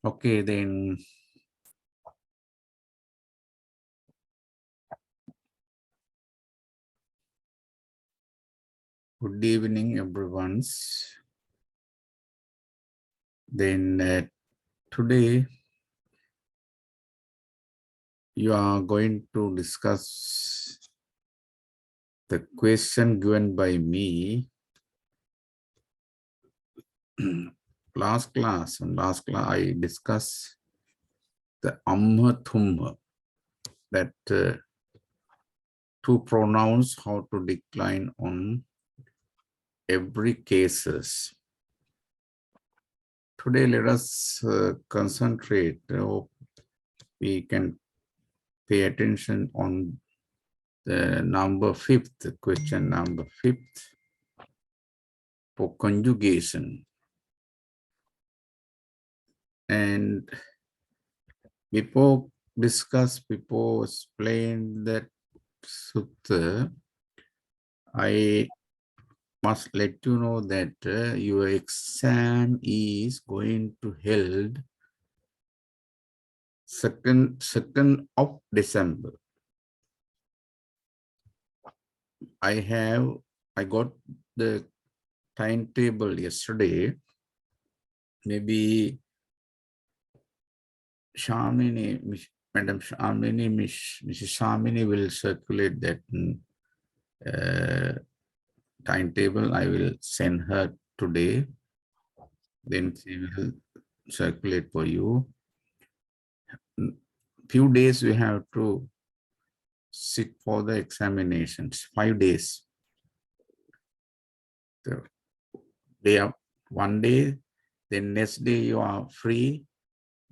Okay, then good evening, everyone. Then today you are going to discuss the question given by me last class. In last class, I discussed the amma thumma, that two pronouns, how to decline on every cases. Today, let us concentrate. We can pay attention on the number fifth, question number fifth, for conjugation. And before explain that sutta, I must let you know that your exam is going to held 2nd of December. I got the timetable yesterday. Maybe Shamini, Madam Shamini, Mrs. Shamini will circulate that timetable. I will send her today. Then she will circulate for you. Few days we have to sit for the examinations. 5 days. The day of one day, then next day you are free,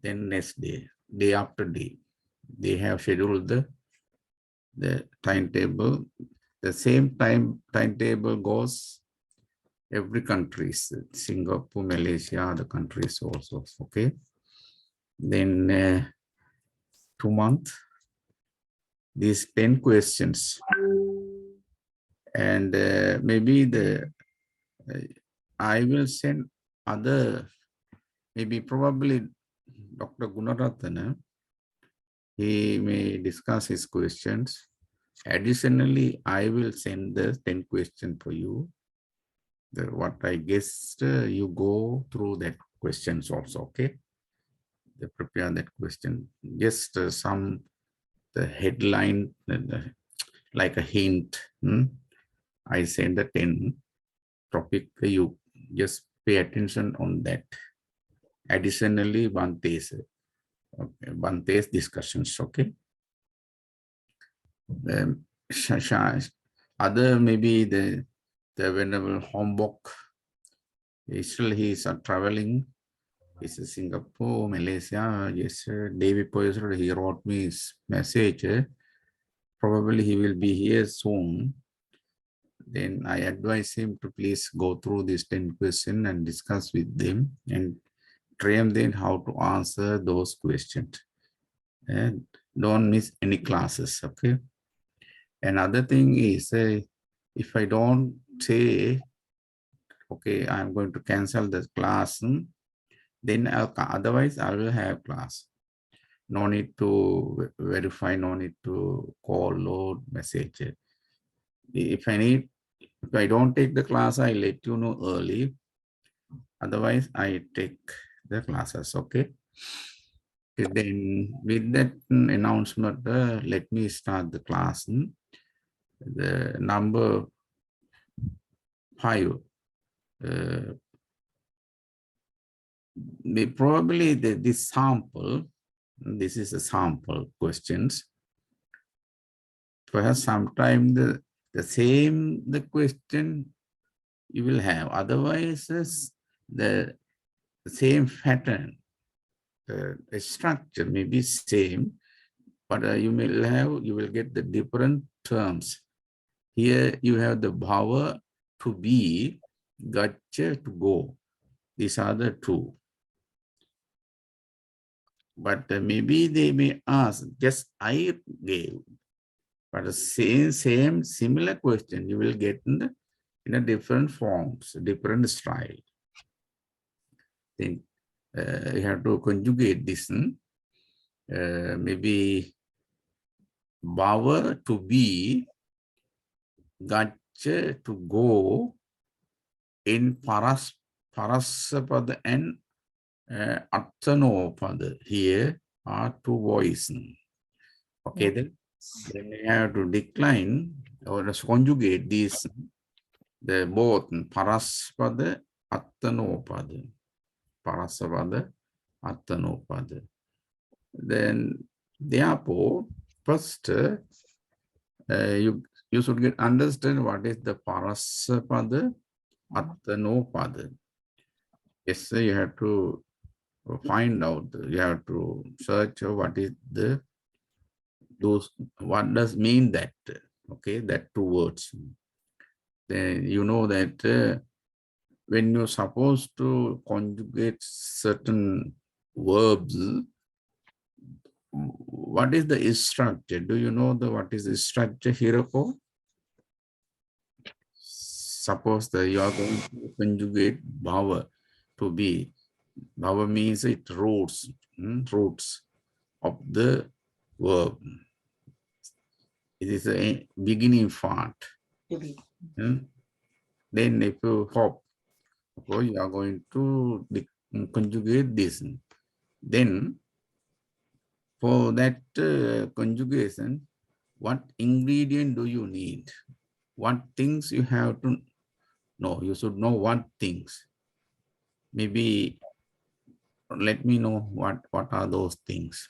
then next day, day after day. They have scheduled the timetable. The same timetable goes every countries, Singapore, Malaysia, other countries also. Okay. Then 2 months, these 10 questions. And maybe I will send other, maybe probably Dr. Gunaratana, he may discuss his questions. Additionally, I will send the 10 questions for you. What I guess you go through that questions also, okay? They prepare that question. Just the headline, like a hint. I send the 10 topic, you just pay attention on that. Additionally, one test discussions, okay? Other maybe the venerable Hombok, still he is traveling. He's in Singapore, Malaysia. Yes, David Poyser, he wrote me his message. Probably he will be here soon. Then I advise him to please go through these 10 questions and discuss with them and train them how to answer those questions. And don't miss any classes, okay? Another thing is, if I don't say, okay, I'm going to cancel the class, then otherwise I will have class. No need to verify, no need to call, load, message. If I don't take the class, I let you know early. Otherwise, I take the classes, okay? Then with that announcement, let me start the class. The number 5. Probably this sample, this is a sample questions. Perhaps sometime the same question you will have. Otherwise, the same pattern, the structure may be same, but you will get the different terms. Here you have the bhava, to be, gaccha, to go. These are the two. But maybe they may ask, just I gave. But the same similar question you will get in a different forms, different style. Then you have to conjugate this. Maybe bhava to be, gaccha to go. In parasapada and attanopada, here are two voices. Okay, then you have to decline or conjugate these, the both paraspada, attanopada, parasapada, attanopada. Then, therefore, first you should get understand what is the parasapada, attanopada. Yes, you have to find out, you have to search what is the, those, what does mean that, okay, that two words. Then you know that when you're supposed to conjugate certain verbs, what is the structure? Do you know what is the structure, Hiroko? Suppose that you are going to conjugate bhava to be. Bhava means it roots, roots of the verb. It is a beginning part. Then if you hop, you are going to conjugate this. Then for that conjugation, what ingredient do you need? What things you have to know? You should know what things. Maybe let me know what are those things.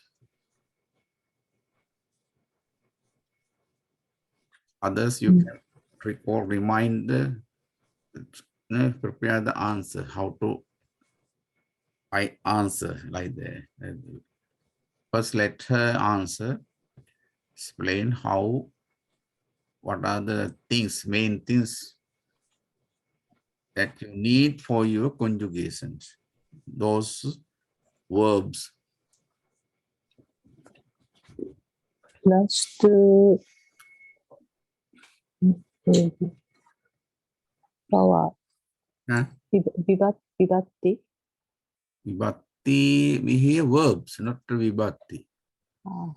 Others you can recall, remind, prepare the answer, how to I answer like that. First let her answer, explain how, what are the things, main things that you need for your conjugations, those verbs. Last power. Huh? Vibhatti. Vibhatti, we hear verbs, not vibhatti.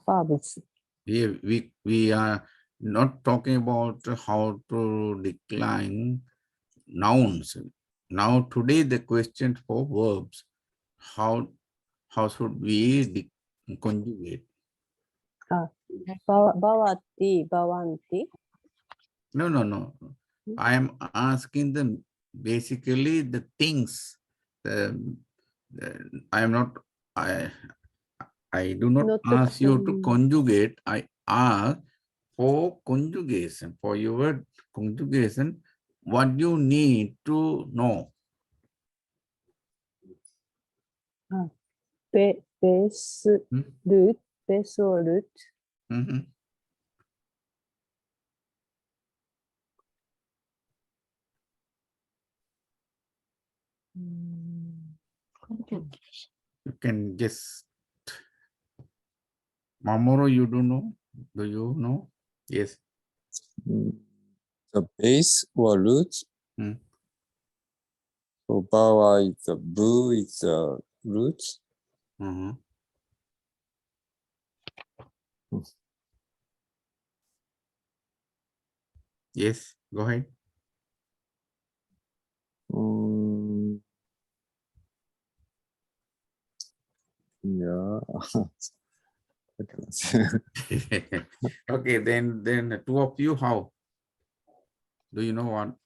Verbs. Here we are not talking about how to decline nouns. Now today the question for verbs, how should we conjugate? Bhavati, bhavanti. No. I am asking them basically the things. I am not. I do not ask you to conjugate. I ask for conjugation, for your conjugation, what you need to know. Base root, base or root. You can just, Mamoru, you do know? Do you know? Yes. The base or root. So bhava is the boo is the root. Yes, go ahead. Yeah. Okay, then two of you, how? Do you know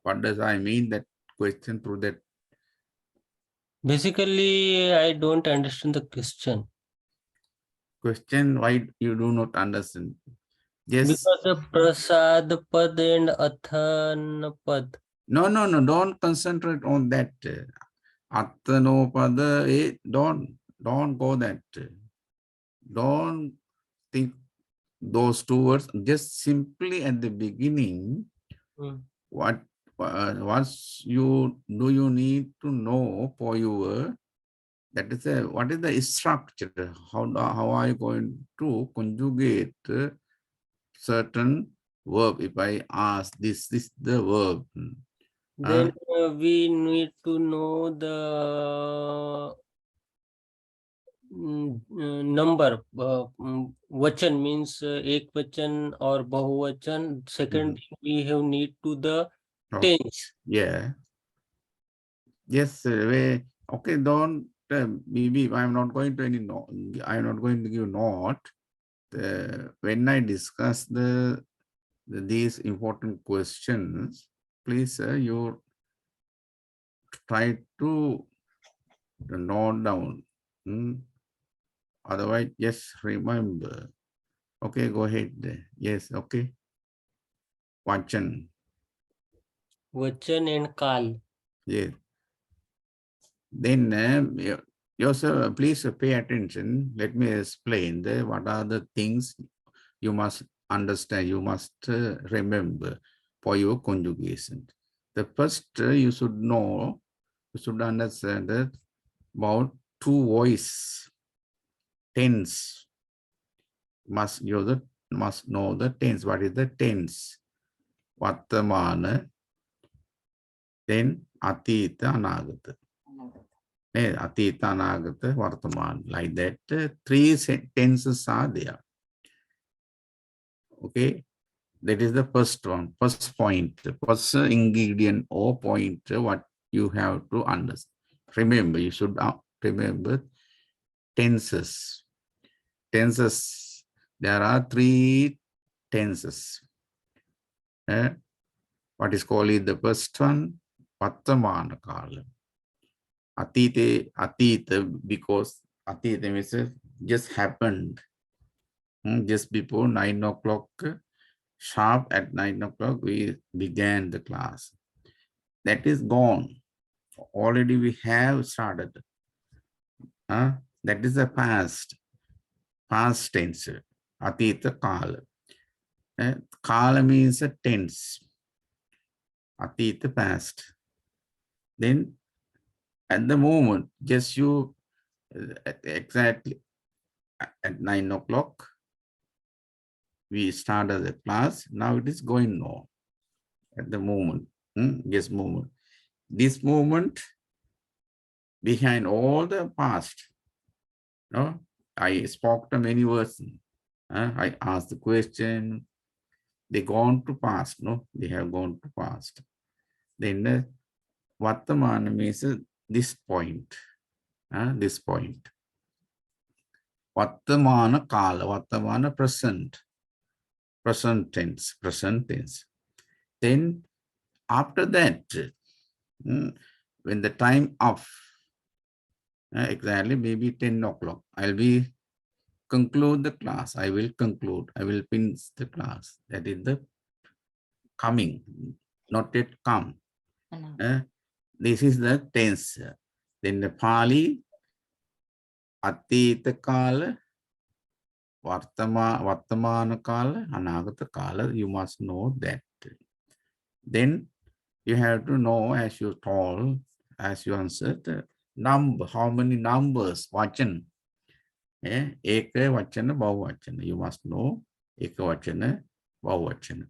what does I mean that question through that? Basically, I don't understand the question. Question, why you do not understand? Yes. Because the prasad pad and athan pad. No, don't concentrate on that. Attanopada, don't go that. Don't think those two words. Just simply at the beginning, what you need to know for your, that is what is the structure? How are you going to conjugate certain verb? If I ask this the verb. Then we need to know the number. Vachan means ek vachan or bahuvachan. Second, we have need to the tense. Yeah. Yes. Okay. Don't. Maybe I'm not going to I'm not going to give note. When I discuss these important questions, please you try to note down. Otherwise, just remember. Okay, go ahead. Yes, okay. Vachan. Vachan and Kal. Yes. Then yourself, please pay attention. Let me explain what are the things you must understand, you must remember for your conjugation. The first you should know, you should understand that about two voice tense. Must know the tense. What is the tense? Vartamana, then Atita, Anagata. Atita, Anagata, Vartamana. Like that, three tenses are there. Okay, that is the first one, first point, first ingredient or point, what you have to understand. Remember, you should remember tenses. Tenses, there are three tenses. What is called the first one? Vartamana kala. Atita, because Atita means just happened. Just before 9 o'clock, sharp at 9 o'clock, we began the class. That is gone. Already we have started. That is the past tense. Atita kala. Kala means a tense. Atita past. Then at the moment, just you exactly at 9 o'clock, we started the class. Now it is going on at the moment. Yes, moment. This moment behind all the past. No, I spoke to many words. I asked the question. They gone to past. No, they have gone to past. Then Vartamana means this point. This point. Vartamana kala. Vartamana present. Present tense. Present tense. Then after that, when the time of exactly maybe 10 o'clock, I'll be conclude the class. I will conclude. I will finish the class. That is the coming, not yet come. This is the tense. Then the Pali, Atita kala, Vartamana kala, Anagata kala. You must know that. Then you have to know, as you told, as you answered, number, how many numbers, vachan. Eka vachana, bahuvachana. You must know eka vachana, bahuvachana.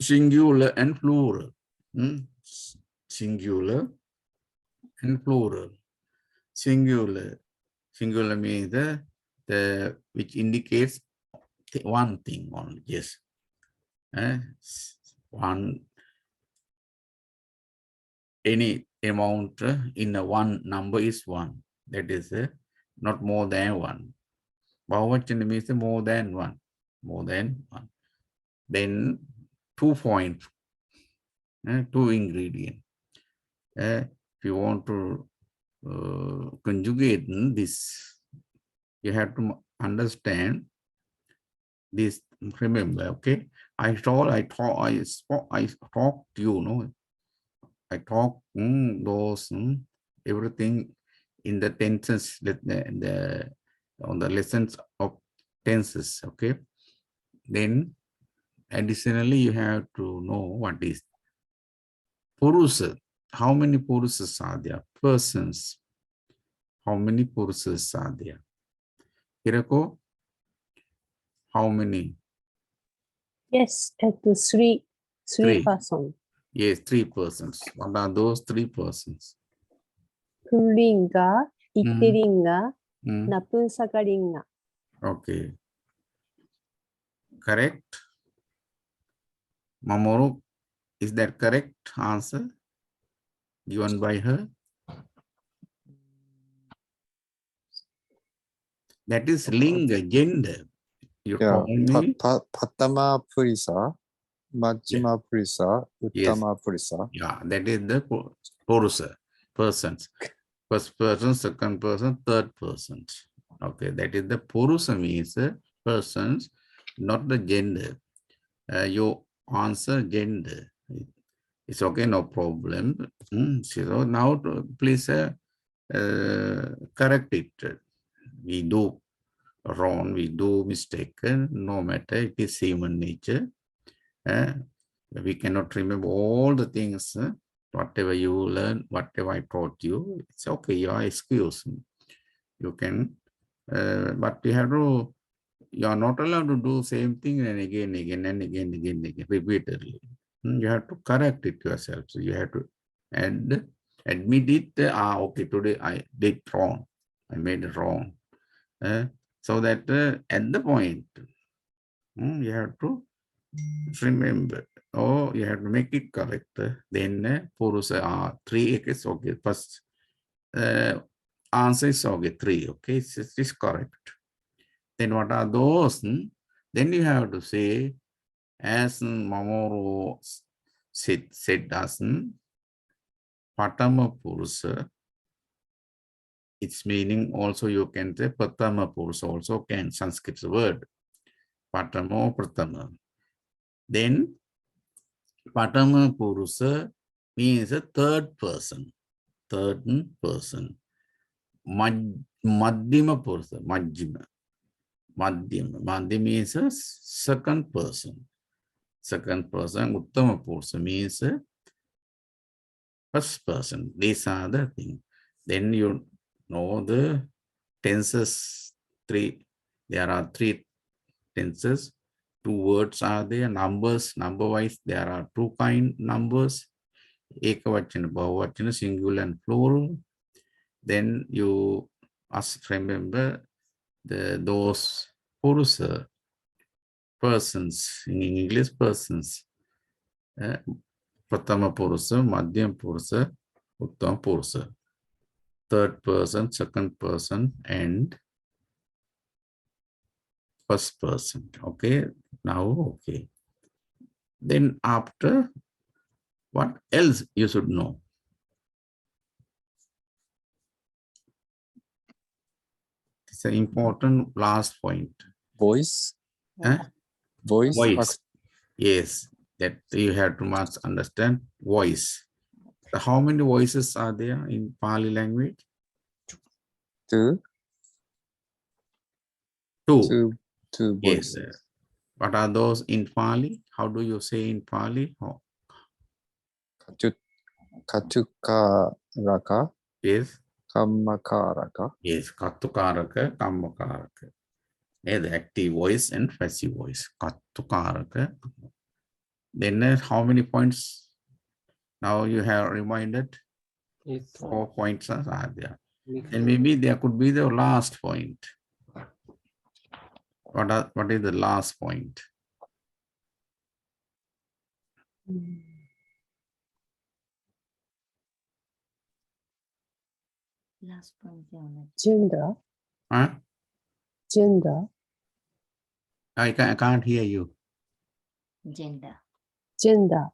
Singular and plural. Singular and plural. Singular. Singular means the which indicates one thing only. Yes. One, any amount in a one number is one. That is not more than one. Bahuvachana means more than one. More than one. Then 2 points, 2 ingredients. If you want to conjugate this, you have to understand this. Remember, okay? I talked to you, no? I talk those everything in the tenses, on the lessons of tenses, okay? Then additionally, you have to know what is Purusa. How many Purusas are there? Persons. How many Purusas are there? Hirako, how many? Yes, at the three Three. person. Yes, 3 persons. What are those 3 persons? Pulinga, ittiringa, Mm. napunsakaringa. Okay. Correct. Mamoru, is that correct answer given by her? That is linga, gender. You Yeah. told me. Patama Purisa, Yeah. Majjima Purisa, Yes. Uttama Purisa. Yeah, that is the Purusa, persons. First person, second person, third person. Okay, that is the Purusa means persons, not the gender. You answer gender. It's okay, no problem. So now please correct it. We do wrong, we do mistake, no matter it is human nature. We cannot remember all the things, whatever you learn, whatever I taught you, it's okay, you are excused. You can, but you have to, you are not allowed to do same thing and again, repeatedly. You have to correct it yourself. So you have to admit it, okay, today I did wrong. I made it wrong. So that at the point, you have to remember, you have to make it correct. Then Purusa 3 is okay. First answer is okay, 3, okay, it's correct. Then what are those? Then you have to say, as Mamoru said as Patama Purusa, its meaning also you can say Pratama Purusa also can, Sanskrit word. Patama, Pratama. Then Patama Purusa means a third person. Third person. Madhyama Purusa. Madhyama. Madhyama means a second person. Second person. Uttama Purusa means a first person. These are the things. Then you know the tenses. There are 3 tenses. 2 words are there. Numbers, number wise, there are 2 kind numbers. Ekavachana, Bahuvachana, singular and plural. Then you must remember those Purusa, persons, in English persons. Pratama Purusa, Madhyam Purusa, Uttama Purusa. Third person, second person, and first person. Okay, now okay. Then after, what else you should know? It's an important last point. Voice. Huh? Voice. Yes, that you have to must understand voice. So how many voices are there in Pali language? 2. 2. 2 Yes. voices. What are those in Pali? How do you say in Pali? Katukaraka. Yes. Kammakaraka. Yes. Katukaraka, Kammakaraka. The active voice and passive voice. Katukaraka. Then how many points? Now you have reminded 4 points are there. And maybe there could be the last point. What is the last point? Last point. Gender. Huh? Gender. I can't hear you. Gender. Gender.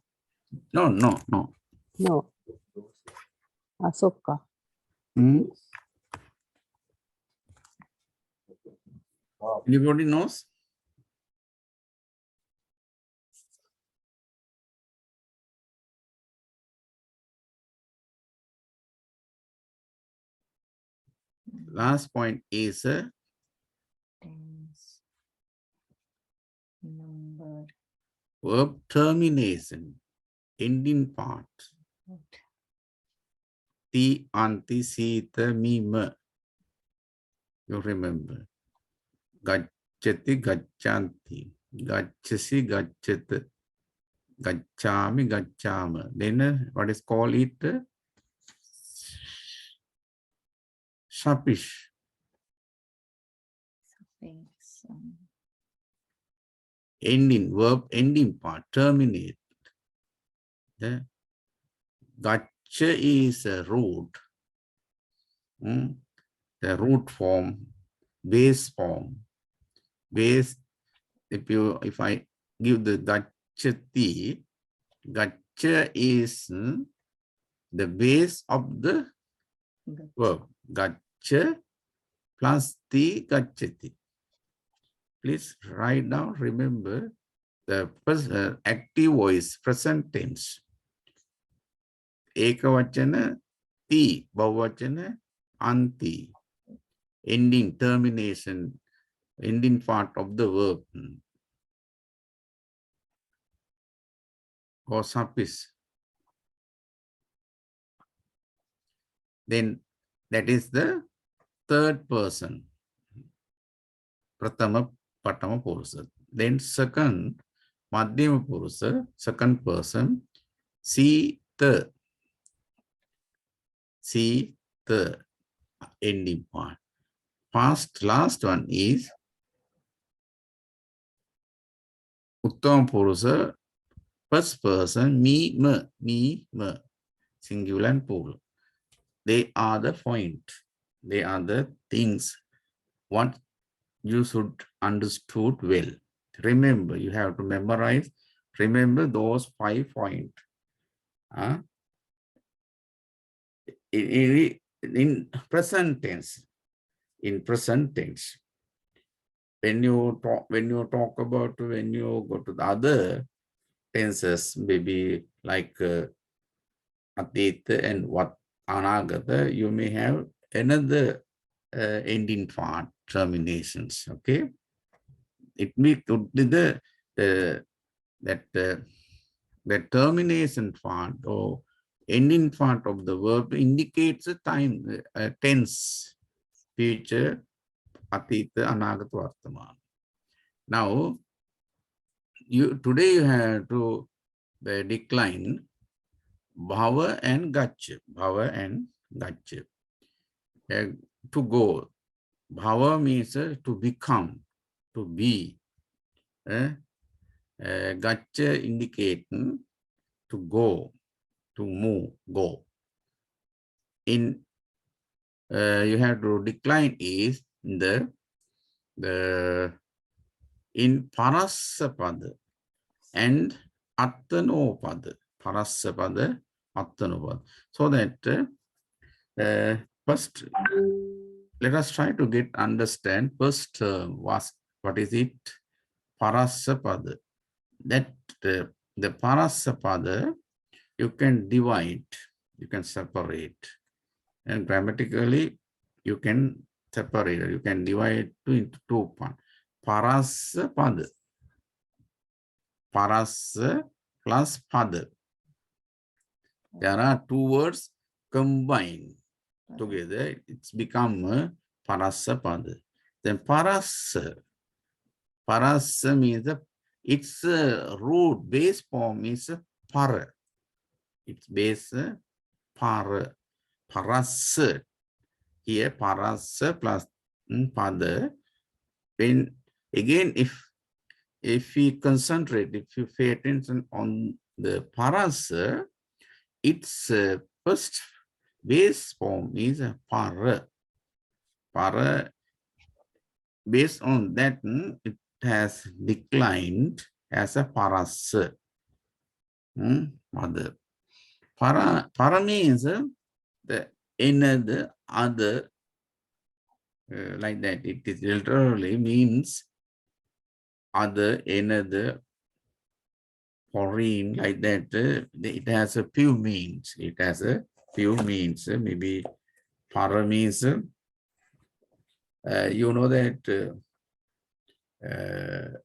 No. No. あ、そっか。Anybody knows? Last point is Tense. Number. verb termination, ending part. Ti, anti, sita, mima. You remember. Gacchati, gachanti. Gacchasi, gacchata. Gacchami, gacchama. Then what is called it? Suffix. Suffix. Ending, verb ending part, terminate. The gotcha is a root. The root form, base form. Base, if I give the gotchati, gotcha is the base of the verb. Gotcha plus the gotchati. Please write down, remember the active voice, present tense. Ekavachana, ti, bahuvachana, anti. Ending, termination, ending part of the verb. Or suffix. Then that is the third person. Pratama, Patama Purusa. Then second, Madhyama Purusa, second person. See the ending part. Last one is Uttama Purusa, first person, me, me, singular and plural. They are the point. They are the things what you should understood well. Remember, you have to memorize. Remember those 5 points. In present tense. In present tense. When you talk about when you go to the other tenses, maybe like Atita and what Anagata, you may have another ending part terminations. Okay, it could be the termination part or ending part of the verb indicates a time, tense, future, Atita, Anagata, Vartamana. Now, today you have to decline bhava and gaccha. Bhava and gaccha. To go. Bhava means to become, to be. Gaccha indicating to go, to move, go. In you have to decline is in Parasapada and Attanopada. Parasapada, Attanopada. So that first, let us try to understand first term. What is it? Parasapada. That the Parasapada, you can divide, you can separate. And grammatically, you can separate, you can divide into 2 parts. Parasapada. Parasa plus pada. There are 2 words combined together. It's become parasapada. Then parasa. Parasa means its root base form is para. Its base para. Parasa. Here parasa plus pada. When again, if we concentrate, if you pay attention on the parasa, its first base form is para. Para. Based on that, it has declined as a parasa. Mother. Para means the another, other, like that. It is literally means other, another, foreign, like that. It has a few means. It has a few means. Maybe para means, you know that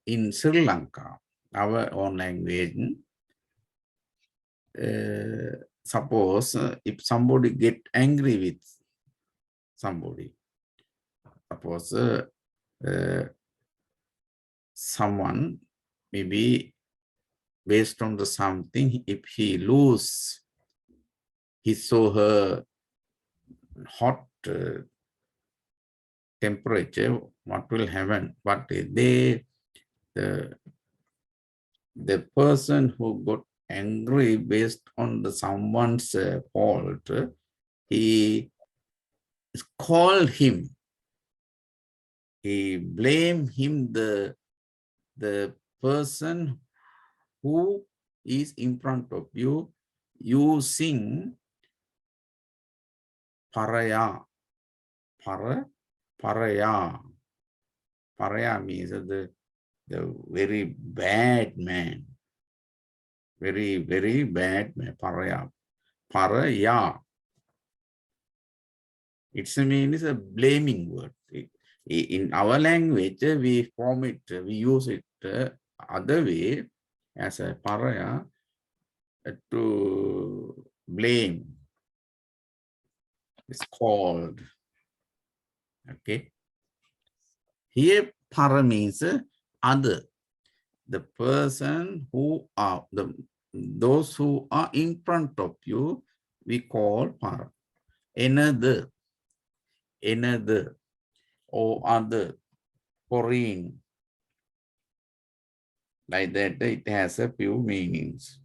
in Sri Lanka, our own language, suppose if somebody get angry with somebody, suppose someone, maybe based on the something, if he lose his or her hot temperature, what will happen? But the person who got angry based on someone's fault, he called him. He blamed him, the person who is in front of you, using paraya. Paraya means the very bad man. Very, very bad man. Paraya. It's a mean is a blaming word. In our language, we form it, we use it other way as a paraya to blame. It's called. Okay. Here, para means other. The person who are those who are in front of you, we call para. Another, or other, foreign. Like that, it has a few meanings.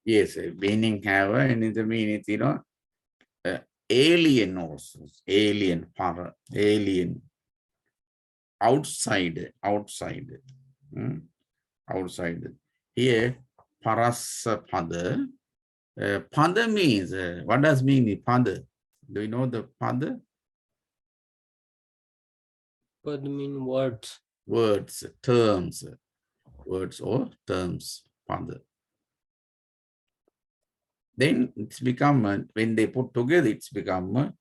Yes, meaning have and the meaning, alien also, alien, para, alien, outside. Outside. Here, parasa pada. Pada means, what does mean pada? Do you know the pada? Pad mean words. Words, terms, words or terms, pada. Then it's become, when they put together, it's become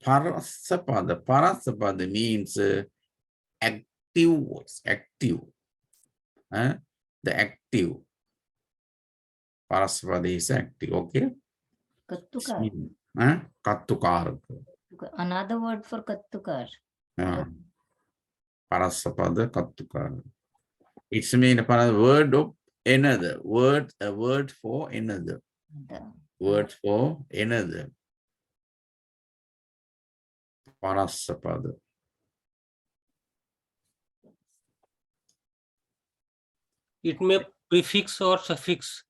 parasapada. Parasapada means active words, active. The active. Parasapada is active, okay? Kattukar. Kattukar. Another word for kattukar. Parasapada kattukar. It's mean a word of another. A word for another. Word for another. Parasapada. It may prefix or suffix.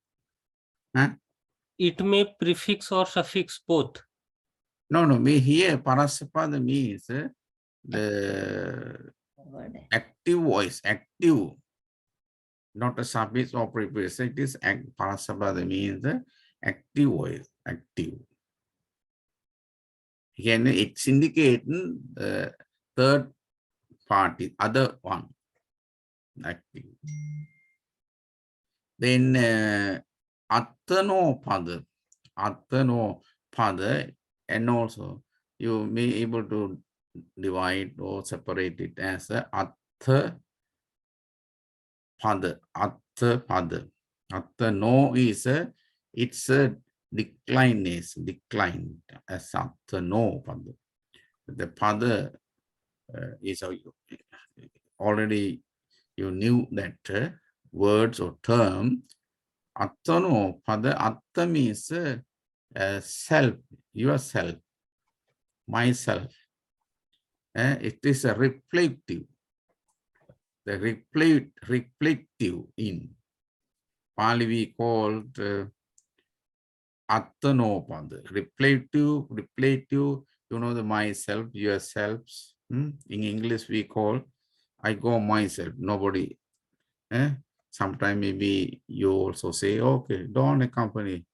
It may prefix or suffix both. No, me here parasapada means the active voice, active, not a suffix or prefix. It is parasapada means active voice, active. Again, it's indicating third party, other one, active. Then attano pada, and also you may able to divide or separate it as a attha pada. Attano is it's a declined as attano pada. The pada is already you knew that words or term. Attano pada, atta means self, yourself, myself. It is a reflective. The reflective in Pali we called attano pada. Reflective, you know, the myself, yourselves. In English we call I go myself, nobody. Sometimes maybe you also say, okay, don't accompany.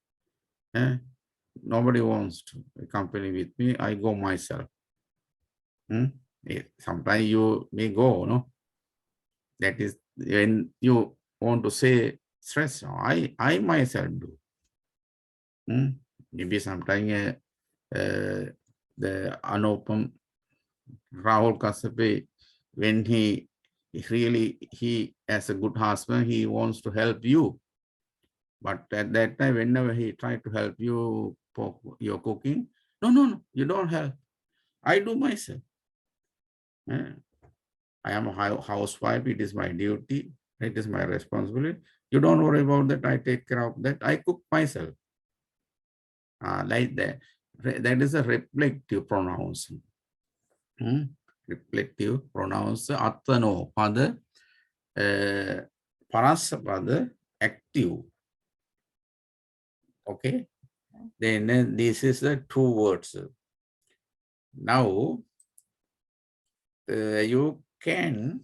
Nobody wants to accompany with me, I go myself. Sometimes you may go, no? That is when you want to say stress, I myself do. Maybe sometimes the Anupam Rahul Kasape, when he as a good husband, he wants to help you. But at that time, whenever he tried to help you for your cooking, no, you don't help. I do myself. I am a housewife. It is my duty. It is my responsibility. You don't worry about that. I take care of that. I cook myself. Like that. That is a reflective pronouns. Reflective pronouns. Attano pada. Parasapada active. Okay. Then this is the two words. Now you can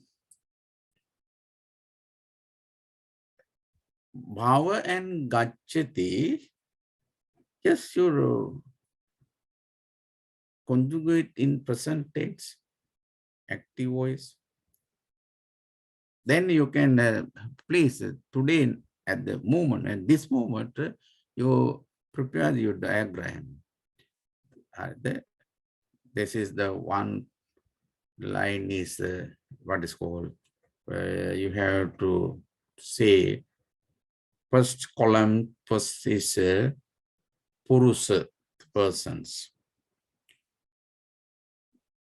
bhava and gacchati. Just you conjugate in present tense, active voice. Then you can please today at the moment, at this moment, you prepare your diagram. This is the one line is what is called. You have to say first column, first is Purusa persons.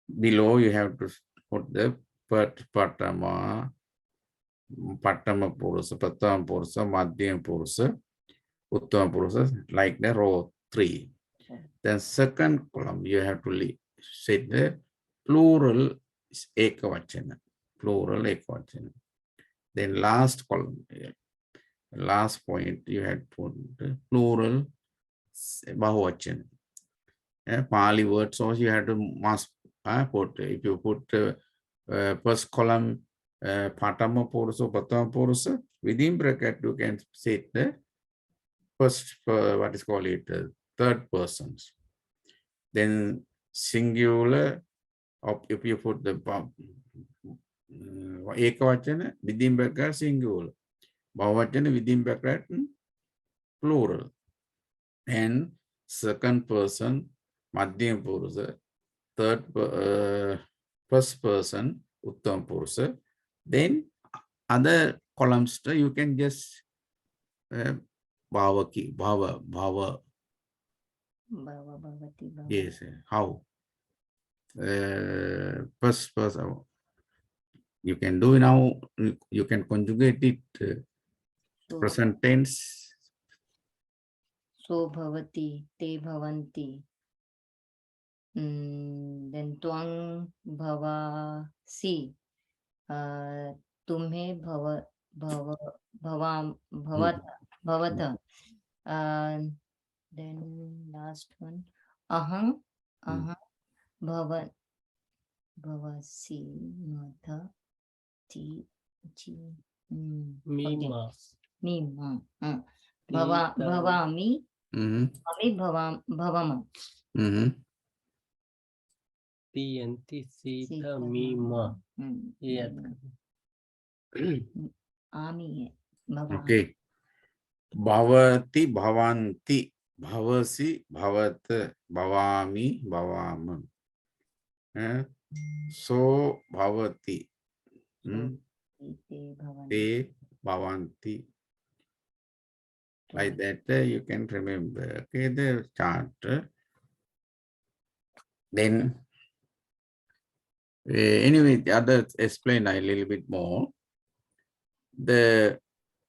Below you have to put the Patama Purusa, Prathama Purusa, Madhyama Purusa, Uttama Purusa, like the row 3. Then second column you have to say the plural is Ekavachana. Plural Ekavachana. Then last column, last point you have to put the plural Bahuvachana. Pali words also you have to must put. If you put first column Patama Purusa, Prathama Purusa, within bracket you can say the first, what is called it, third persons. Then singular, if you put the Ekavachana, within bracket singular. Bahuvachana within bracket plural. And second person, Madhyama Purusa, third, first person, Uttama Purusa. Then other columns, you can just Bhava, Bhava, bhavati, bhava. yes, how? First person, you can do now, you can conjugate it, So, present tense. so bhavati, te bhavanti. Then twang bhavasi. Tumhe bhavata. Then last one. Aham bhavasi matha ti Mima. Mima. Tita. Bhavami bhavama. Tiyanti Sita Mima. Yeah. Ami. Bhavami. Okay. Bhavati, bhavanti, bhavasi, bhavat, bhavami, bhavama. So bhavati, Te bhavanti. te bhavanti. Like that, you can remember. Okay, the chart. Then, anyway, the others explain a little bit more. The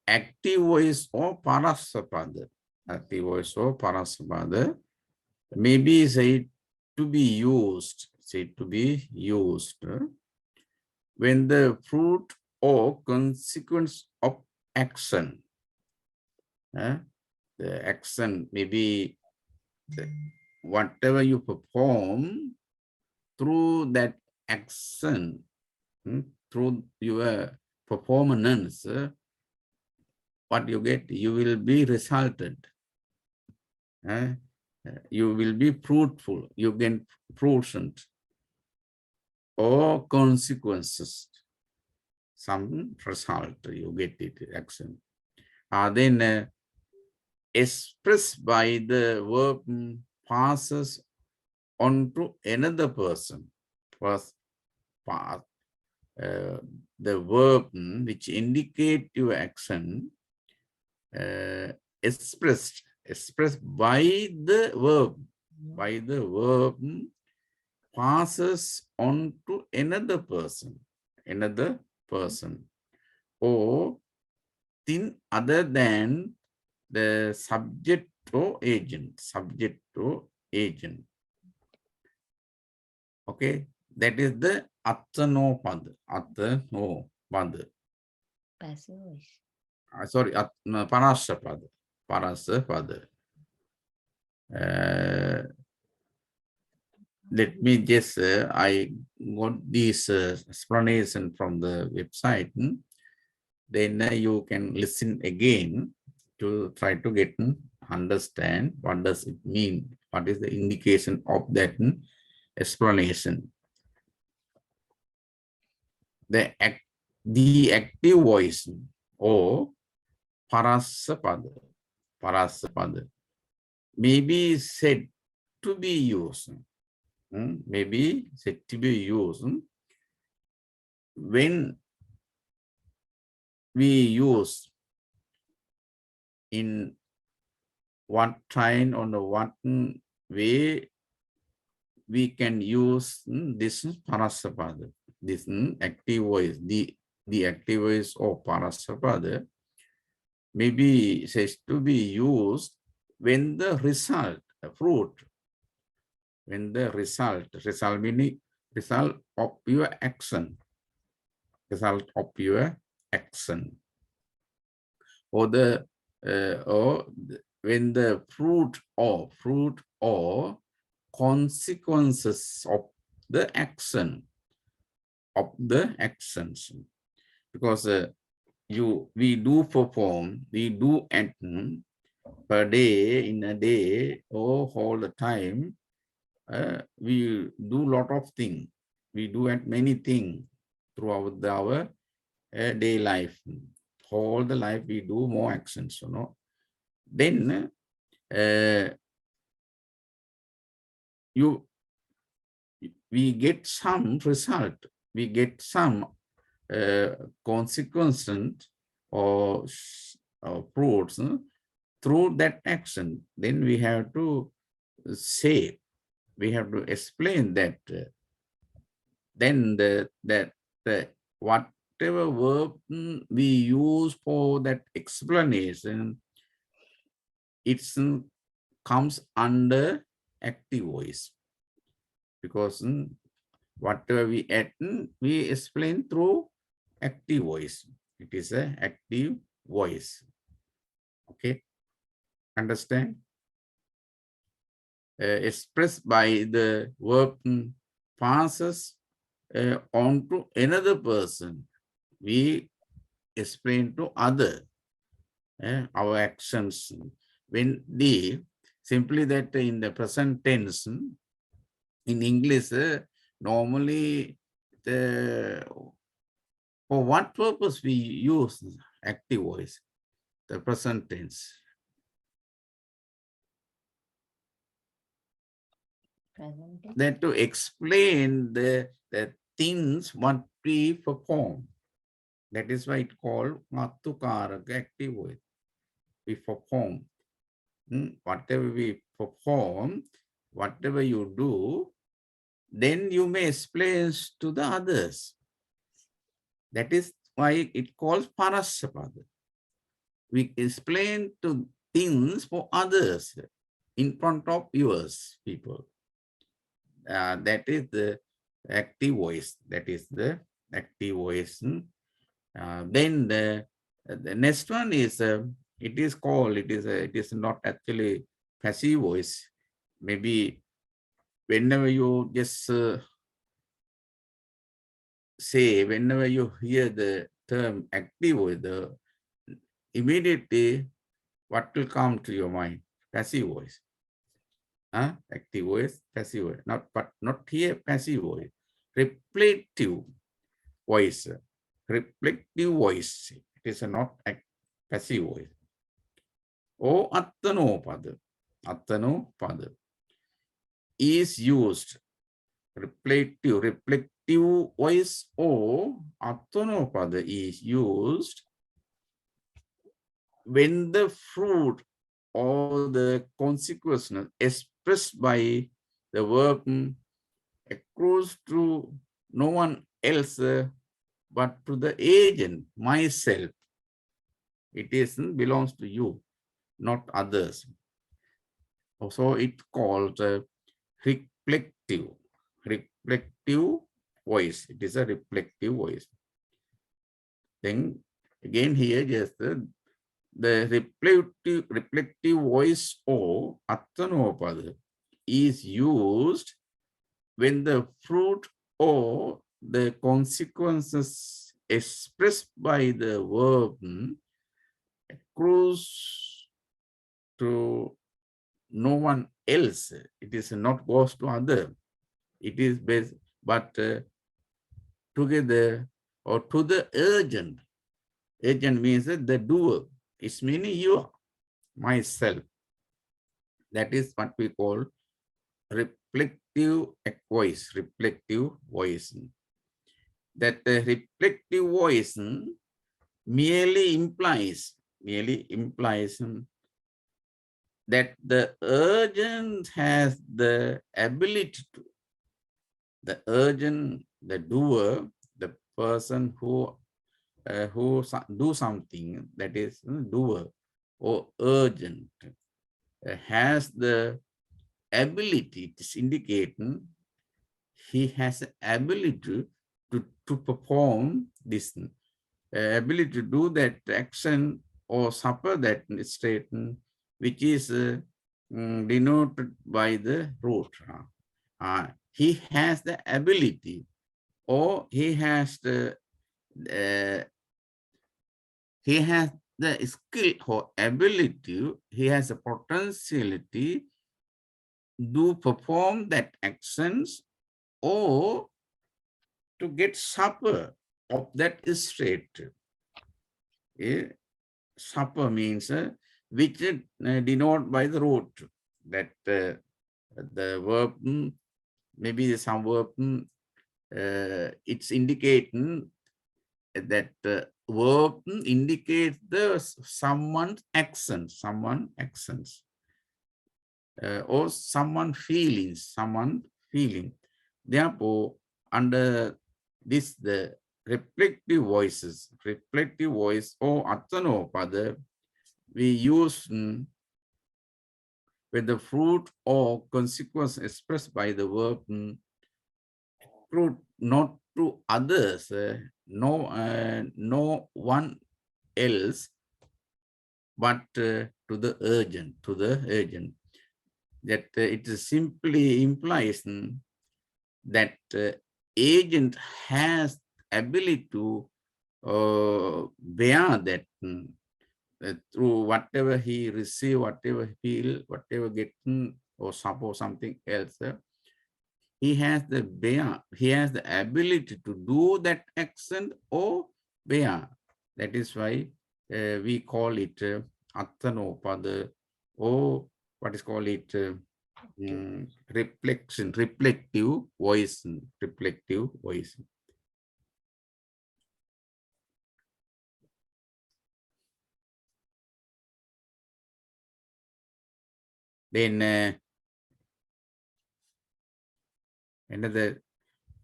active voice or parasapada, active voice or parasapada, may be said to be used, when the fruit or consequence of action, the action may be whatever you perform through that action, through your performance, what you get, you will be resulted. You will be fruitful, you get fruits or consequences, some result you get it, action. Then expressed by the verb passes on to another person. First part, the verb which indicate your action expressed by the verb, passes on to another person. another person, or thing other than the subject or agent. Subject or agent. Okay, that is the attano pada. Attano pada. Passive voice. Sorry, parasa pada. Parasa pada. Let me just, I got this explanation from the website. Then you can listen again to try to get understand what does it mean. What is the indication of that explanation. The active voice or parasapada, may be said to be used. Maybe said to be used when we use in what time or what way we can use this parasapada, this active voice, the active voice of parasapada maybe says to be used when the result, fruit, when the result meaning result of your action, or the or when the fruit or consequences of the action, because we do perform, we do act per day, in a day, or all the time. We do a lot of things. We do at many things throughout our day life. All the life we do more actions, Then we get some result. We get some consequences or fruits through that action. Then we have to say, we have to explain that. Then whatever verb we use for that explanation, it comes under active voice, because whatever we add, we explain through active voice. It is an active voice. Okay, understand? Expressed by the verb passes on to another person. We explain to other our actions. When simply that in the present tense, in English, normally for what purpose we use active voice, the present tense? Present tense. Then to explain the things what we perform. That is why it called Matukaraka active voice. We perform. Whatever we perform, whatever you do, then you may explain to the others. That is why it calls Parasapada. We explain to things for others in front of yours, people. That is the active voice. That is the active voice. Then the next one is it is not actually passive voice. Maybe whenever you just say, whenever you hear the term active voice, immediately what will come to your mind? Passive voice. Active voice, passive voice. But not here passive voice. Reflective voice. Reflective voice. It is not a passive voice. Or attano pada. Attano pada is used. Reflective voice or attano pada is used when the fruit or the consequence expressed by the verb accrues to no one else but to the agent, myself. It belongs to you, not others. So it called reflective voice. It is a reflective voice. Then again here, just the reflective voice or attanopada is used when the fruit or the consequences expressed by the verb accrues to no one else. It is not goes to other. It is based, but together or to the agent. Agent means the doer. It's meaning you, myself. That is what we call reflective voice. Reflective voice. That the reflective voice merely implies that the agent has the ability to, the urgent, the doer, the person who do something, that is doer or urgent, has the ability, it is indicating he has the ability to perform this, ability to do that action or suffer that state, which is denoted by the root. He has the ability, or he has the skill or ability, he has a potentiality to perform that actions or to get supper of that state. Supper means which denoted by the root, that the verb, maybe some verb, it's indicating that verb indicates the someone's actions, or someone feeling. Therefore, under this, the reflective voice or attanopada, we use when the fruit or consequence expressed by the verb fruit not to others, no one else, but to the agent, that it simply implies that agent has ability to bear that through whatever he receive, whatever he feel, whatever get, or suppose something else. He has the ability to do that action or bear. That is why we call it attanopada, or what is called it reflective voice. Then another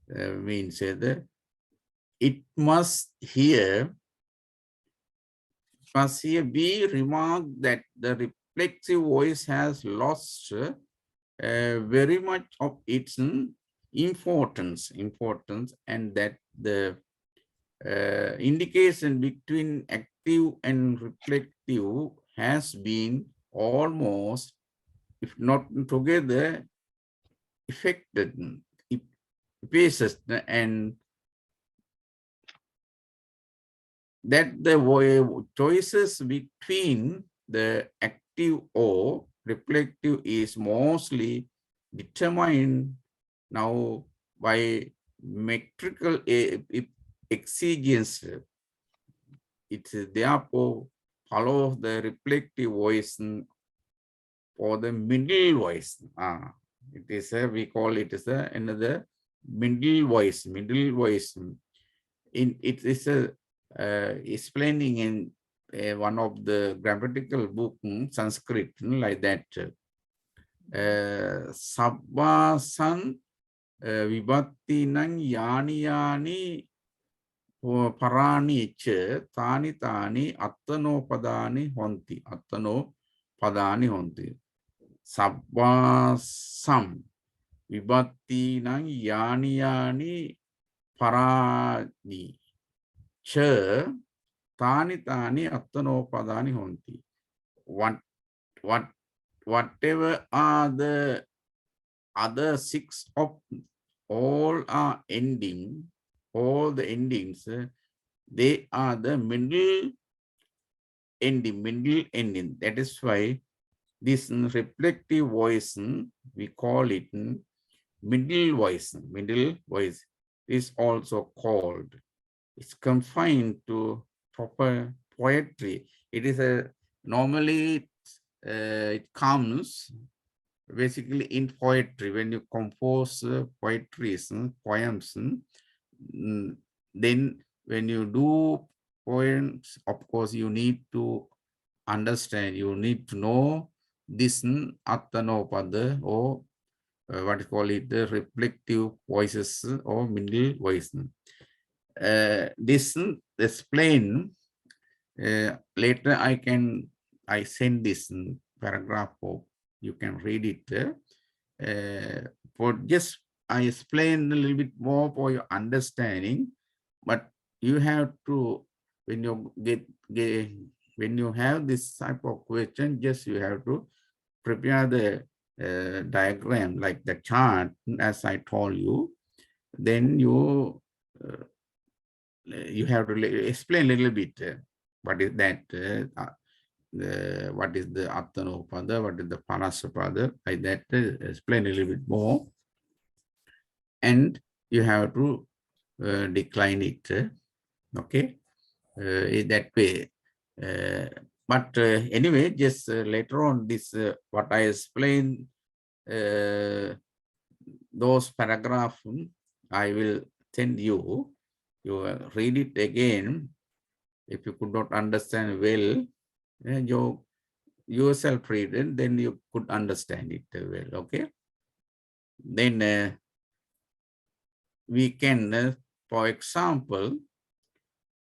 means that it must here be remarked that the reflexive voice has lost very much of its importance, and that the indication between active and reflective has been almost, if not together, affected, basis, and that the choices between the active or reflective is mostly determined now by metrical exigence. It therefore follows the reflective voice or the middle voice. It is we call it as another middle voice. It is explaining in one of the grammatical book, Sanskrit, like that. Sabbasan vibhatti nang yani parani che tani tani attano padani honti. Attano padani honti. Sabbasam vibhatti nang yani yani parani che tani tani attano padani honti. Whatever are the other six of all are ending, all the endings, they are the middle ending. That is why this reflective voice, we call it middle voice. Middle voice is also called. It's confined to proper poetry. It is a normally it comes basically in poetry. When you compose poetries, poems, then when you do poems, of course, you need to understand, you need to know this Attanopada or what you call it, the reflective voices or middle voice. This explain later. I send this paragraph of, you can read it. For just I explain a little bit more for your understanding, but you have to, when you when you have this type of question, just you have to prepare the diagram like the chart as I told you. Then you have to explain a little bit what is that, what is the Attanopada, what is the Parasapada, like that, explain a little bit more. And you have to decline it, okay, in that way. But anyway, just later on this, what I explained, those paragraphs, I will send you. You read it again. If you could not understand well, you yourself read it, then you could understand it well, okay? Then we can, for example,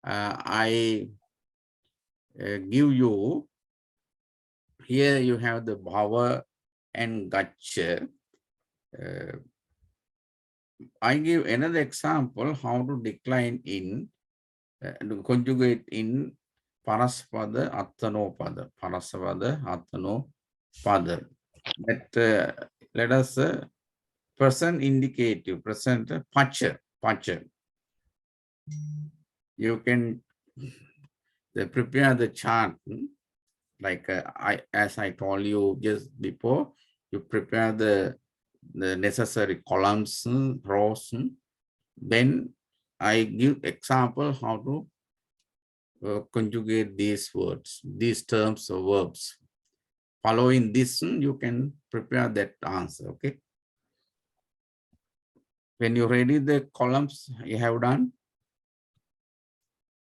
I give you, here you have the bhava and gaccha. I give another example how to decline in, to conjugate in Paraspada, Attanopada. Paraspada, Attanopada. That let us present indicative, present pacha. You can prepare the chart like as I told you just before. You prepare the necessary columns, rows. Then I give example how to conjugate these words, these terms or verbs. Following this, you can prepare that answer, okay? When you ready the columns, you have done.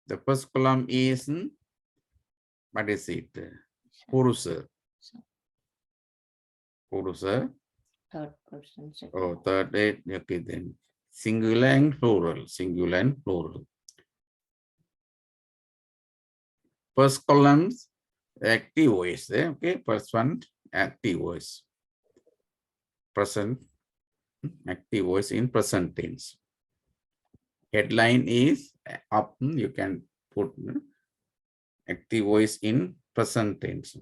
The first column is, what is it? Purusa. Purusa. Third person. Second. Oh, third, okay, then. Singular and plural. Singular and plural. First columns, active voice. Okay, first one, active voice. Present, active voice in present tense. Headline is up. You can put active voice in present tense.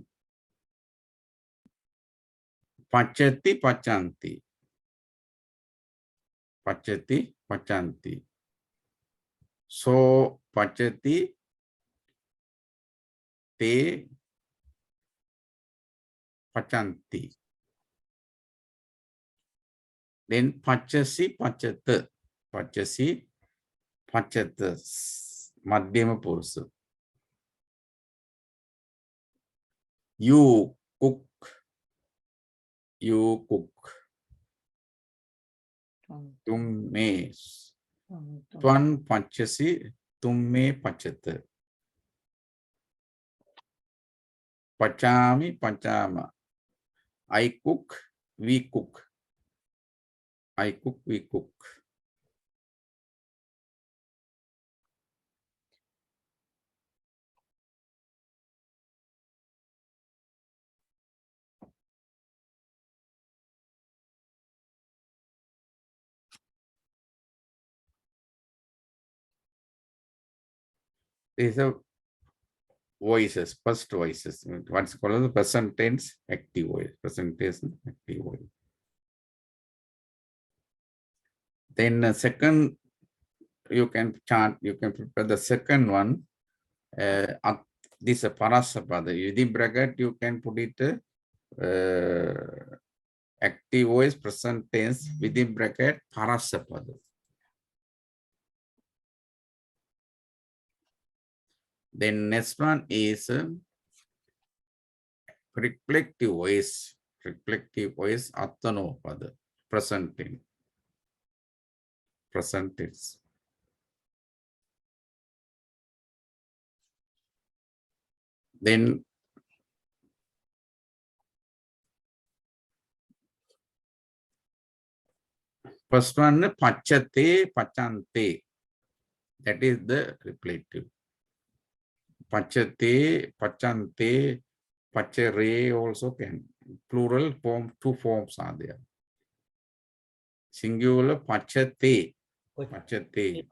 Pachati, pachanti. Pachati, pachanti. So, pachati, te, pachanti. Then pachasi, pachata. Pachasi, pachata. Madhyama purusa. You cook. You cook. Tum me. Twan pachasi, tum me pachata. Pachami, pachama. I cook, we cook. I cook, we cook. These are voices, first voices. What's called the present tense active voice. Present tense active voice. Then the second, you can prepare the second one. This is Parasapada. Within bracket, you can put it active voice, present tense, within bracket, Parasapada. Then next one is reflective voice. Reflective voice, Attanopada, present tense. Present tense. Then first one, Pachate, Pachante. That is the reflective. Pachate, Pachante, Pachere also can. Plural form, two forms are there. Singular, Pachate, Pachate.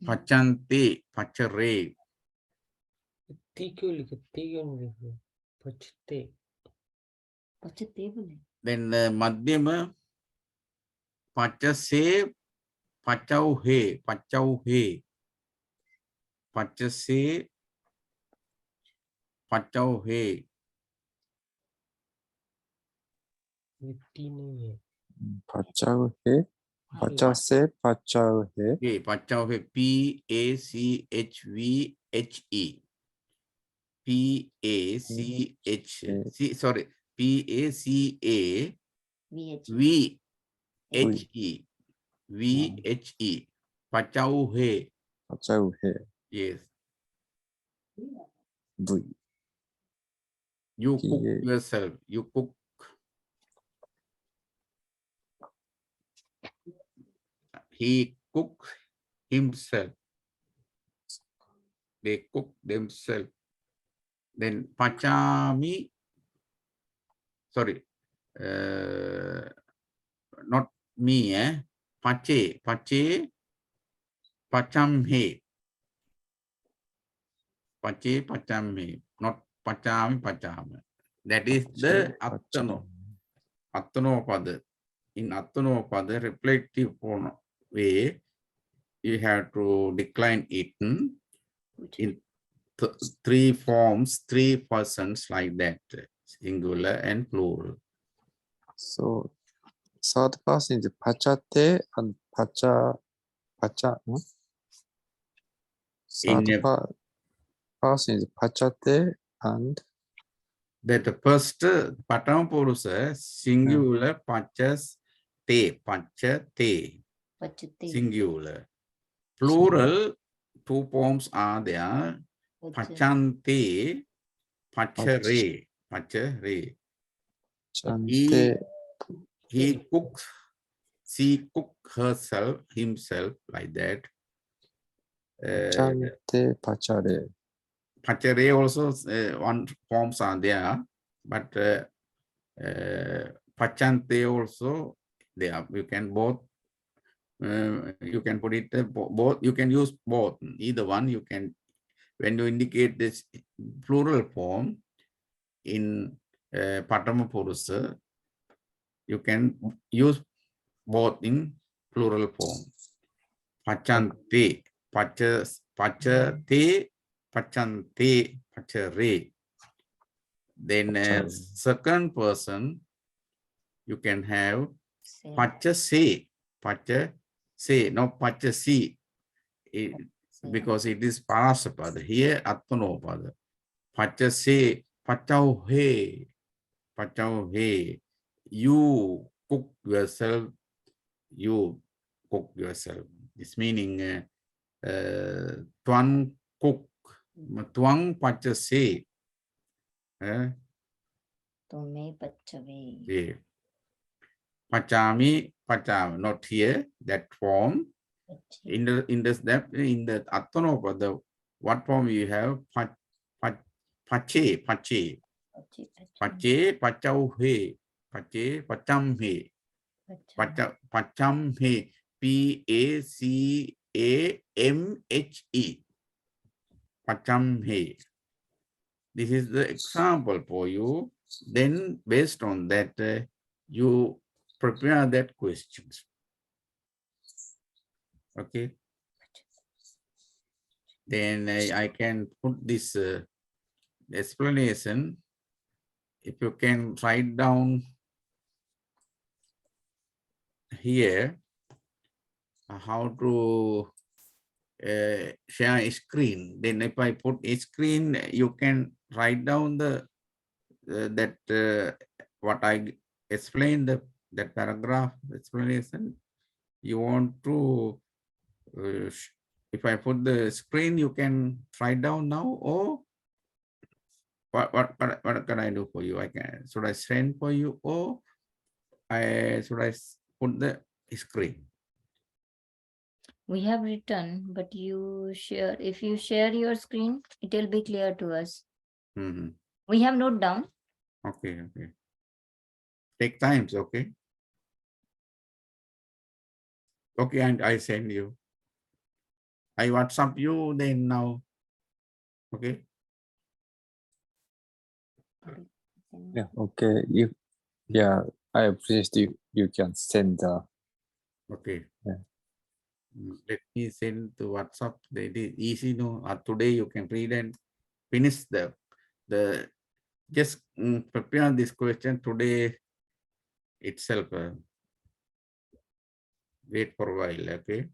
Pachante, Pachere. Then Madhyama, Pachase, Pachauhe, Pachauhe. Pachase, Pachauhe. Pachauhe. Pachase, Pachauhe. Okay, Pachauhe, P-A-C-H-V-H-E. P-A-C-H, sorry, P-A-C-A-V-H-E. V-H-E. Pachauhe. Pachauhe. Yes. V. You cook P-A. yourself. You cook. He cook himself. They cook themselves. Then Pachami. Sorry. Not me, Pache. Pache. Pachamhe. Pache, Pachamhe. Not Pachami, Pachame. That is the Attano. Attanopada. In Attanopada, reflective way, you have to decline it in three forms, three persons like that, singular and plural. So third person is Pachate and Pacha. Hmm? Third person is Pachate and That the first Patamapurusa, singular, Pachas, te, Pachate, singular. Plural, two forms are there, Pachante, Pachere, Pachere. Chante. He cooks, she cooks herself, himself, like that. Chante, Pachare. Pachere also, one forms are there, but Pachante also there. You can both, you can put it both, you can use both, either one you can, when you indicate this plural form in Patamapurusa, you can use both in plural form. Pachante, pachate, pachante, pachere. Then second person, you can have pachase, pachase, not pachasi, because it is parasapada. Here, attanopada. Pachase, pachauhe, pachauhe. You cook yourself, you cook yourself. It's meaning tuan cook, tuang pachase. Yeah. Pachami, pacham, not here, that form. In the Attanopada, what form you have? Pache, pache. Pache, pachauhe, pache, pachamhe. Pachamhe, P-A-C-H-E, P-A-M-H-E. Pachamhe. This is the example for you. Then based on that, you prepare that questions. Okay. Then I can put this explanation. If you can write down here how to share a screen. Then if I put a screen, you can write down the what I explained, that paragraph explanation. You want to if I put the screen, you can write down now, or what can I do for you? I can, should I send for you, or should I put the screen? We have written, but you share, if you share your screen, it will be clear to us. Mm-hmm. We have note down. Okay, okay. Take times, okay? Okay, and I send you. I WhatsApp you then now. Okay. Yeah, okay. Yeah, I appreciate you can send the. Okay. Yeah. Let me send to WhatsApp. It is easy, no? Today you can read and finish the just prepare this question today itself. Wait for a while, okay?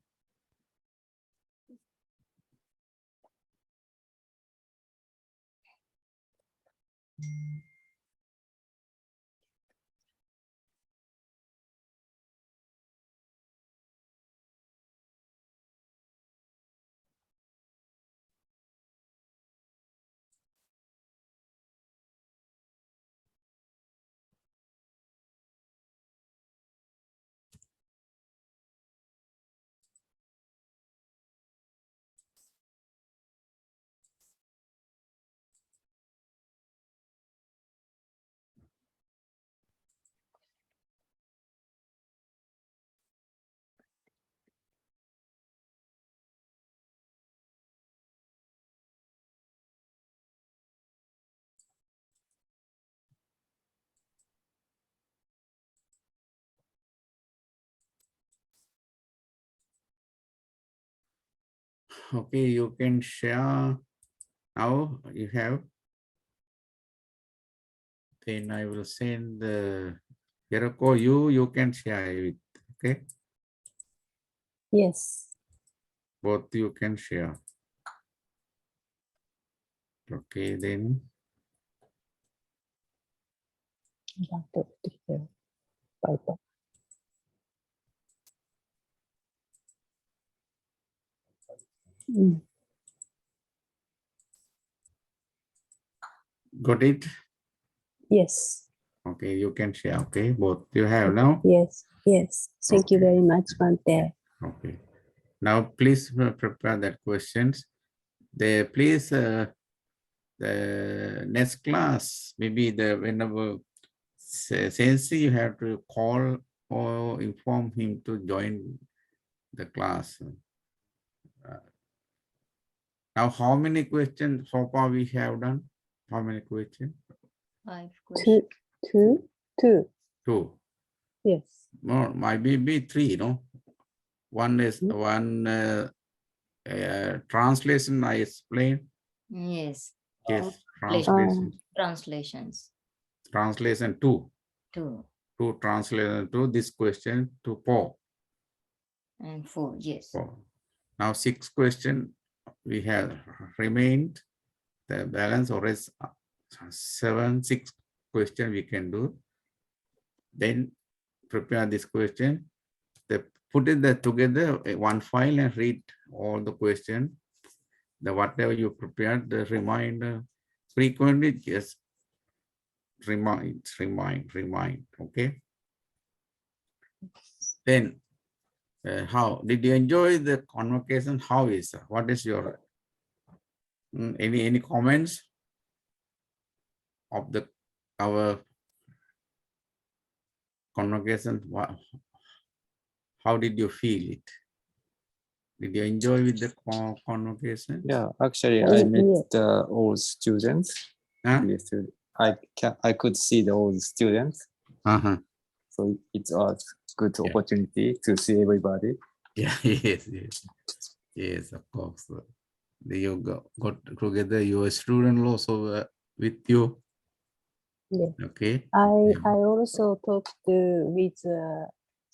Okay, you can share now. You have. Then I will send the Jericho. You can share it. Okay, Yes. both you can share. Okay, then Dr. Here. Bye-bye. got it. Yes. Okay, you can share. Okay, both you have now. Yes. Yes. Thank you Okay. very much, Bante. Okay. Now please prepare that questions. Please the next class, maybe whenever Sensei, you have to call or inform him to join the class. Now, how many questions so far we have done? How many questions? 5 Two. questions. Two. Two. Yes. No, might be three, no? One is one translation I explained. Yes. Yes, Translation. translation. Translations. Translation two. 2 Two translation to this question to four. and 4. Yes. Four. Now 6 questions we have remained. The balance or is 6 questions we can do. Then prepare this question. Put it together one file and read all the questions. The whatever you prepared, the reminder frequently just remind. Okay. Then how did you enjoy the convocation? How is what is your any comments of our convocation? How did you feel it? Did you enjoy with the convocation? Yeah, actually, Oh, I met yeah. the old students. Huh? Yesterday. I could see the old students, Uh-huh. so it was good Yeah. opportunity to see everybody. Yeah, yes, yes. Yes, of course. You got together your student also with you. Yes. Okay. I also talked with a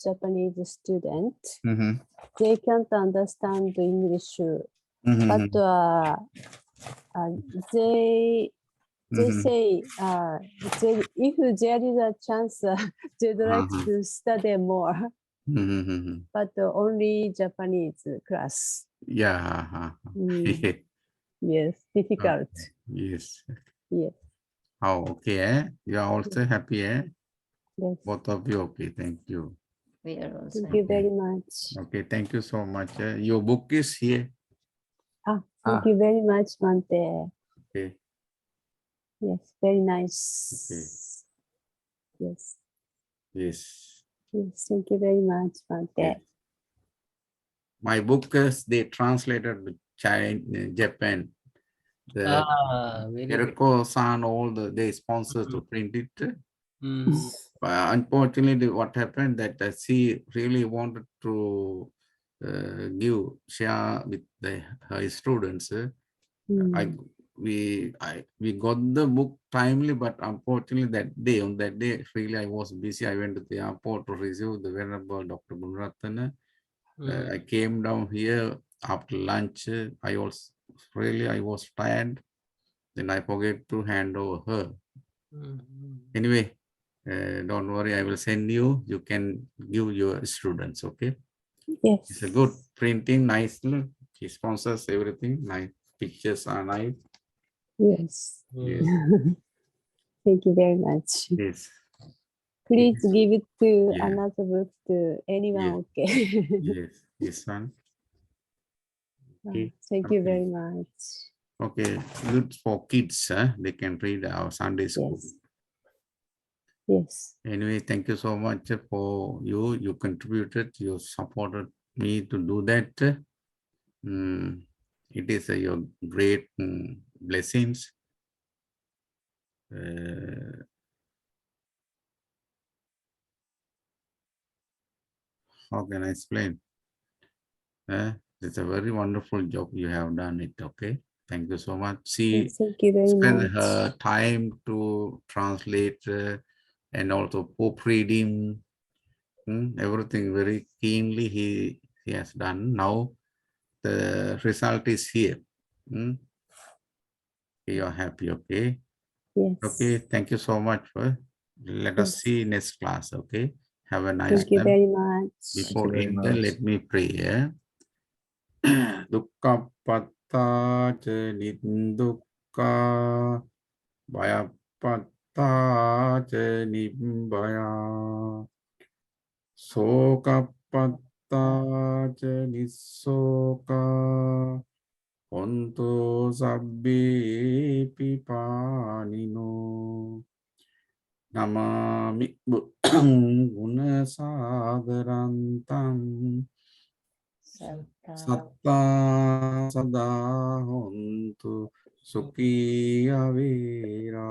Japanese student. Mm-hmm. They can't understand English, Mm-hmm. but they Mm-hmm. say if there is a chance, they'd like Uh-huh. to study more, Mm-hmm. but only Japanese class. Yeah. Uh-huh. Mm, yes, difficult. Yes. Yes, Oh, okay. You are also happy, eh? yes. Both of you. Okay. Thank you. We are also Thank you Okay. very much. Okay. Thank you so much. Your book is here. Thank you very much, Mante. Okay. Yes, very nice. Yes, Yes. yes. Thank you very much, Mante. Yes. My book is they translated to China, Japan. The Very good. Eriko-san, all they sponsors to print it. Mm. But unfortunately, what happened that she really wanted to share with her students. Mm. We got the book timely, but unfortunately on that day, really I was busy. I went to the airport to receive the Venerable Dr. Gunratana. I came down here after lunch. I was tired. Then I forget to hand over her. Anyway, don't worry, I will send you. You can give your students, okay? Yes. It's a good printing, nice. He sponsors everything. Nice pictures are nice. Yes. Yes. Thank you very much. Yes. Please Yes. give it to Yeah. another book to anyone, okay? Yes. This one. Okay. Thank you Okay. very much. Okay. Good for kids. They can read our Sunday school. Yes. Yes. Anyway, thank you so much for you. You contributed, you supported me to do that. It is your great blessings. How can I explain? It's a very wonderful job you have done it. Okay. Thank you so much. She Yes, thank you very spent much. her time to translate and also proofreading. Everything very keenly he has done. Now the result is here. You are happy, okay? Yes. Okay, thank you so much. Let us see next class, okay? Have a nice Thank you time. very much. Before very end, much. let me pray. Dukkapatta ca nindukka Bhayapatta ca nibbaya Sokapatta ca nissoka Hontu sabbi pipanino Namami buddhang gunasagarantam Satta sada hontu sukhi avira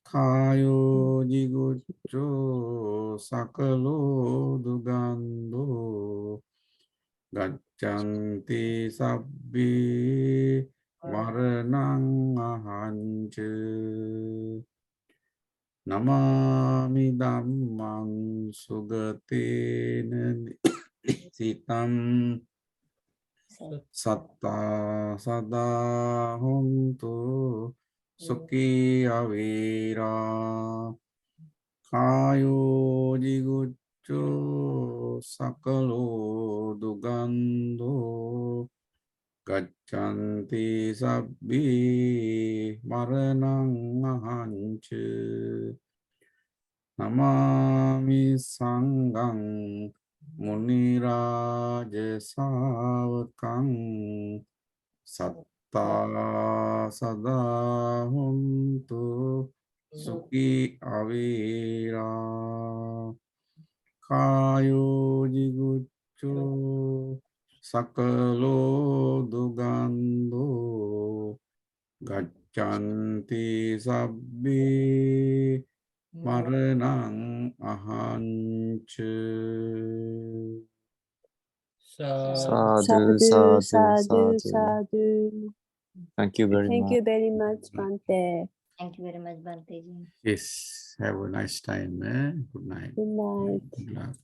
Kayo jiguccho sakalo dugando Gaccanti sabbi maranang ahanca Namami dhammang sugatina sitam satta sada hontu sukhi avira Kayo jiguccho sakalo dugando Gaccanti sabbi maranang ahanca Namami sanghang muniraja savakang satta sada hontu sukhi avira kayo jiguccho sakalo dugando gaccanti sabbi maranang ahancha. Sadhu, Sadhu, sadhu, sadhu, sadhu. sadhu. Thank you very Thank much. you very much, Bante. Thank you very much, Bante ji. Yes, have a nice time. Good night. Good night. Good luck.